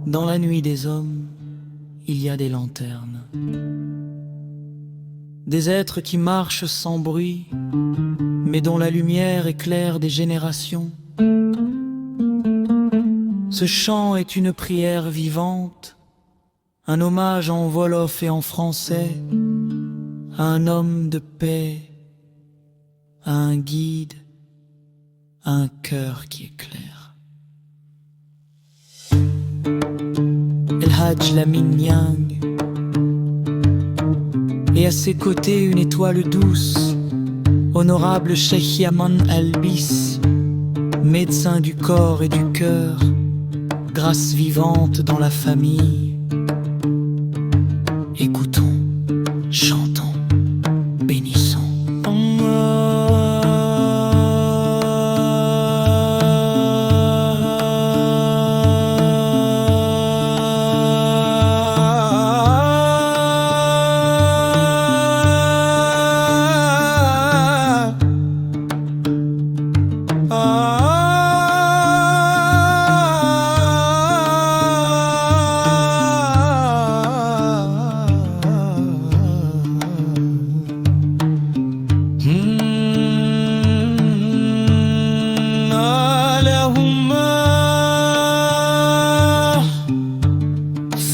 Dans la nuit des hommes, il y a des lanternes, des êtres qui marchent sans bruit, mais dont la lumière éclaire des générations. Ce chant est une prière vivante, un hommage en wolof et en français à un homme de paix, à un guide, à un cœur qui éclaire. El Hadj Lamine Niang, et à ses côtés une étoile douce, honorable Cheikh Yaman Albis, médecin du corps et du cœur, grâce vivante dans la famille. Écoutons, chantons, bénissons.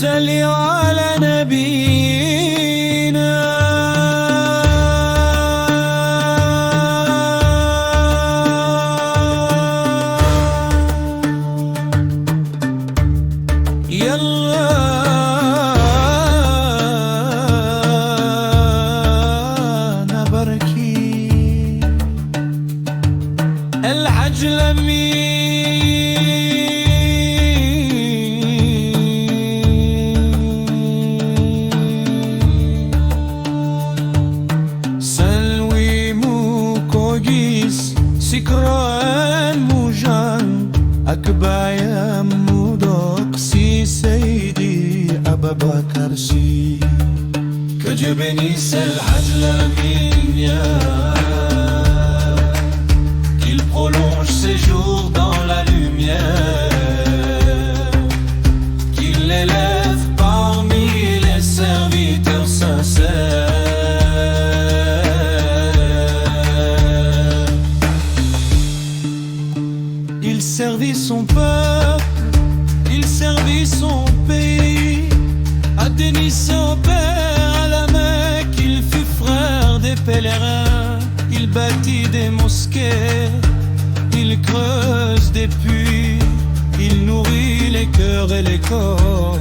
صلي على نبينا يلا نبركي الحج لمين سكران موجان أكبايا مودوكسي سيدي أبا بكر سي كجبني الحج Lamine qu'il prolonge ses jours dans la lumière, qu'il l'élève parmi les serviteurs sincères. Il servit son peuple, il servit son pays, à Denis son père, à la Mecque, il fut frère des pèlerins, il bâtit des mosquées, il creuse des puits, il nourrit les cœurs et les corps,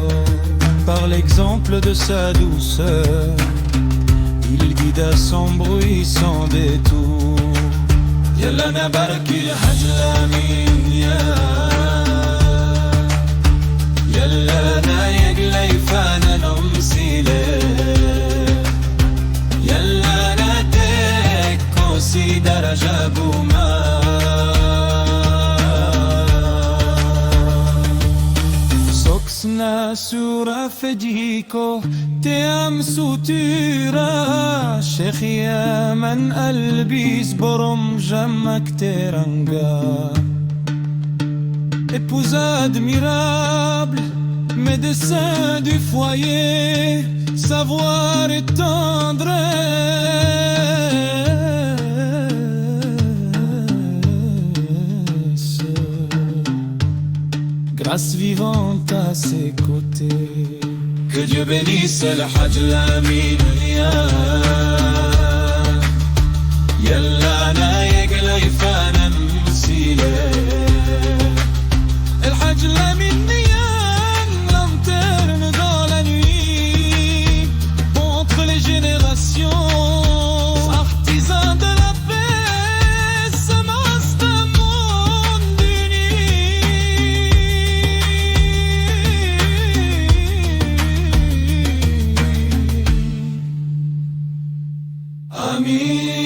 par l'exemple de sa douceur, il guida sans bruit, sans détour. يلا نبارك الحج Lamine يلا نايق ليفانا نمسيلي يلا ناديك كوسي درجة بوما سوكسنا سورة فجيكو تيام سوتيرا شيخ يمن البيس برم جمك تيرانغا Épouse admirable, médecin du foyer, savoir et tendresse, grâce vivante à ses côtés. Que Dieu bénisse le Hadj Lamine يلا نايق ليفانا نمسيلي الحج Lamine lanterne dans la nuit, contre les générations, artisan de la paix, semence d'un monde uni. Amin.